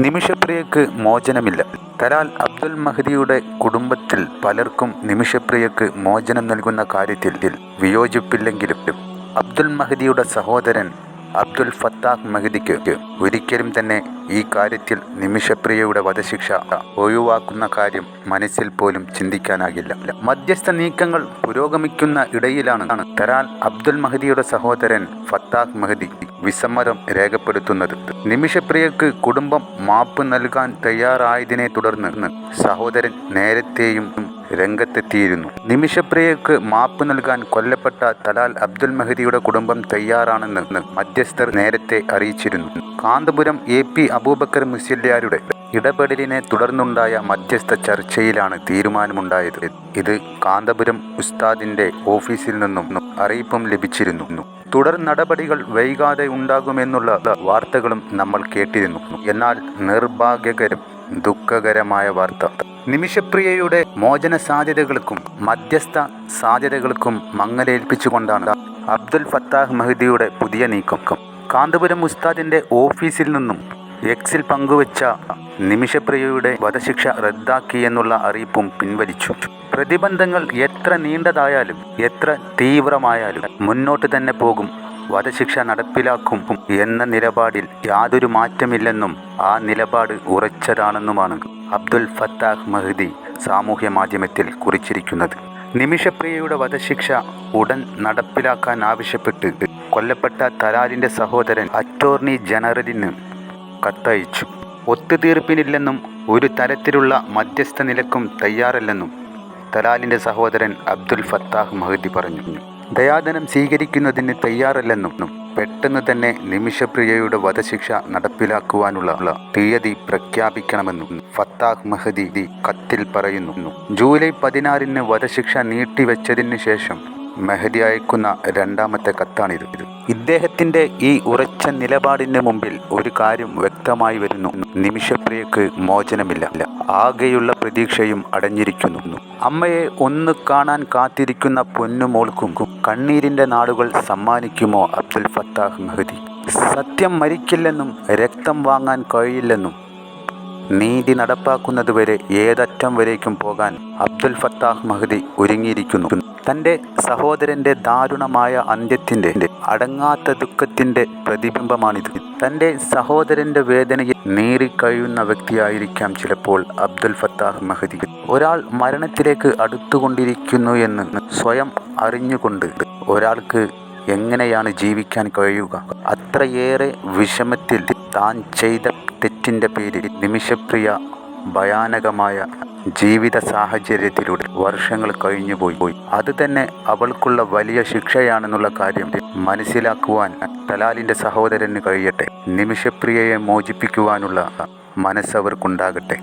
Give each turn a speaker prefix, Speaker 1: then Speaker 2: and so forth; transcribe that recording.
Speaker 1: നിമിഷപ്രിയക്ക് മോചനമില്ല. Talal Abdul മഹദിയുടെ കുടുംബത്തിൽ പലർക്കും നിമിഷപ്രിയക്ക് മോചനം നൽകുന്ന കാര്യത്തിൽ വിയോജിപ്പില്ലെങ്കിലും അബ്ദുൽ മഹദിയുടെ സഹോദരൻ അബ്ദുൽ ഫത്താഹ് മഹദിക്ക് ഒരിക്കലും തന്നെ ഈ കാര്യത്തിൽ നിമിഷപ്രിയയുടെ വധശിക്ഷ ഒഴിവാക്കുന്ന കാര്യം മനസ്സിൽ പോലും ചിന്തിക്കാനാകില്ല. മധ്യസ്ഥ നീക്കങ്ങൾ പുരോഗമിക്കുന്ന ഇടയിലാണ് തലാൽ അബ്ദുൽ മഹദിയുടെ സഹോദരൻ ഫത്താഹ് മഹദി വിസമ്മതം രേഖപ്പെടുത്തുന്നത്. നിമിഷപ്രിയക്ക് കുടുംബം മാപ്പ് നൽകാൻ തയ്യാറായതിനെ തുടർന്ന് സഹോദരൻ നേരത്തെയും രംഗത്തെത്തിയിരുന്നു. നിമിഷപ്രിയക്ക് മാപ്പ് നൽകാൻ കൊല്ലപ്പെട്ട തലാൽ അബ്ദുൽ മഹദിയുടെ കുടുംബം തയ്യാറാണെന്ന് മധ്യസ്ഥർ നേരത്തെ അറിയിച്ചിരുന്നു. കാന്തപുരം AP അബൂബക്കർ മുസ്ലിയാരുടെ ഇടപെടലിനെ തുടർന്നുണ്ടായ മധ്യസ്ഥ ചർച്ചയിലാണ് തീരുമാനമുണ്ടായത്. ഇത് കാന്തപുരം ഉസ്താദിന്റെ ഓഫീസിൽ നിന്നും അറിയിപ്പും ലഭിച്ചിരുന്നു. തുടർ നടപടികൾ വൈകാതെ ഉണ്ടാകുമെന്നുള്ള വാർത്തകളും നമ്മൾ കേട്ടിരുന്നു. എന്നാൽ നിർഭാഗ്യകരം ദുഃഖകരമായ വാർത്ത, നിമിഷപ്രിയയുടെ മോചന സാധ്യതകൾക്കും മധ്യസ്ഥ സാധ്യതകൾക്കും മങ്ങലേൽപ്പിച്ചുകൊണ്ടാണ് അബ്ദുൽ ഫത്താഹ് മഹദിയുടെ പുതിയ നീക്കം. കാന്തപുരം ഉസ്താദിന്റെ ഓഫീസിൽ നിന്നും എക്സിൽ പങ്കുവച്ച നിമിഷപ്രിയയുടെ വധശിക്ഷ റദ്ദാക്കിയെന്നുള്ള അറിയിപ്പും പിൻവലിച്ചു. പ്രതിബന്ധങ്ങൾ എത്ര നീണ്ടതായാലും എത്ര തീവ്രമായാലും മുന്നോട്ട് തന്നെ പോകും, വധശിക്ഷ നടപ്പിലാക്കും എന്ന നിലപാടിൽ യാതൊരു മാറ്റമില്ലെന്നും ആ നിലപാട് ഉറച്ചതാണെന്നുമാണ് അബ്ദുൽ ഫത്താഹ് മഹദി സാമൂഹ്യ മാധ്യമത്തിൽ കുറിച്ചിരിക്കുന്നത്. നിമിഷപ്രിയയുടെ വധശിക്ഷ ഉടൻ നടപ്പിലാക്കാൻ ആവശ്യപ്പെട്ട് കൊല്ലപ്പെട്ട തലാലിൻ്റെ സഹോദരൻ അറ്റോർണി ജനറലിന് കത്തയച്ചു. ഒത്തുതീർപ്പിനില്ലെന്നും ഒരു തരത്തിലുള്ള മധ്യസ്ഥ നിലക്കും തയ്യാറല്ലെന്നും തലാലിൻ്റെ സഹോദരൻ അബ്ദുൽ ഫത്താഹ് മഹദി പറഞ്ഞു. ദയാധനം സ്വീകരിക്കുന്നതിന് തയ്യാറല്ലെന്നും പെട്ടെന്ന് തന്നെ നിമിഷപ്രിയയുടെ വധശിക്ഷ നടപ്പിലാക്കുവാനുള്ള തീയതി പ്രഖ്യാപിക്കണമെന്നും ഫത്താഹ് മഹദി കത്തിൽ പറയുന്നു. ജൂലൈ 16 വധശിക്ഷ നീട്ടിവെച്ചതിന് ശേഷം മെഹദി അയക്കുന്ന രണ്ടാമത്തെ കത്താണിത്. ഇദ്ദേഹത്തിൻ്റെ ഈ ഉറച്ച നിലപാടിന് മുമ്പിൽ ഒരു കാര്യം വ്യക്തമായി വരുന്നു: നിമിഷപ്രിയക്ക് മോചനമില്ല. ആകെയുള്ള പ്രതീക്ഷയും അടഞ്ഞിരിക്കുന്നു. അമ്മയെ ഒന്ന് കാണാൻ കാത്തിരിക്കുന്ന പൊന്നുമോൾക്കും കണ്ണീരിൻ്റെ നാടുകൾ സമ്മാനിക്കുമോ അബ്ദുൽ ഫത്താഹ് മഹദി? സത്യം മരിക്കില്ലെന്നും രക്തം വാങ്ങാൻ കഴിയില്ലെന്നും നീതി നടപ്പാക്കുന്നതുവരെ ഏതറ്റം വരേക്കും പോകാൻ അബ്ദുൽ ഫത്താഹ് മഹദി ഒരുങ്ങിയിരിക്കുന്നു. തൻ്റെ സഹോദരൻ്റെ ദാരുണമായ അന്ത്യത്തിൻ്റെ അടങ്ങാത്ത ദുഃഖത്തിൻ്റെ പ്രതിബിംബമാണിത്. തൻ്റെ സഹോദരൻ്റെ വേദനയിൽ നീറിക്കഴിയുന്ന വ്യക്തിയായിരിക്കാം ചിലപ്പോൾ അബ്ദുൽ ഫത്താഹ് മഹദി. ഒരാൾ മരണത്തിലേക്ക് അടുത്തുകൊണ്ടിരിക്കുന്നു എന്ന് സ്വയം അറിഞ്ഞുകൊണ്ട് ഒരാൾക്ക് എങ്ങനെയാണ് ജീവിക്കാൻ കഴിയുക? അത്രയേറെ വിഷമത്തിൽ താൻ ചെയ്ത തെറ്റിൻ്റെ പേരിൽ നിമിഷപ്രിയ ഭയാനകമായ ജീവിത സാഹചര്യത്തിലൂടെ വർഷങ്ങൾ കഴിഞ്ഞുപോയി. അത് തന്നെ അവൾക്കുള്ള വലിയ ശിക്ഷയാണെന്നുള്ള കാര്യം മനസ്സിലാക്കുവാൻ തലാലിൻ്റെ സഹോദരന് കഴിയട്ടെ. നിമിഷപ്രിയയെ മോചിപ്പിക്കുവാനുള്ള മനസ്സവർക്കുണ്ടാകട്ടെ.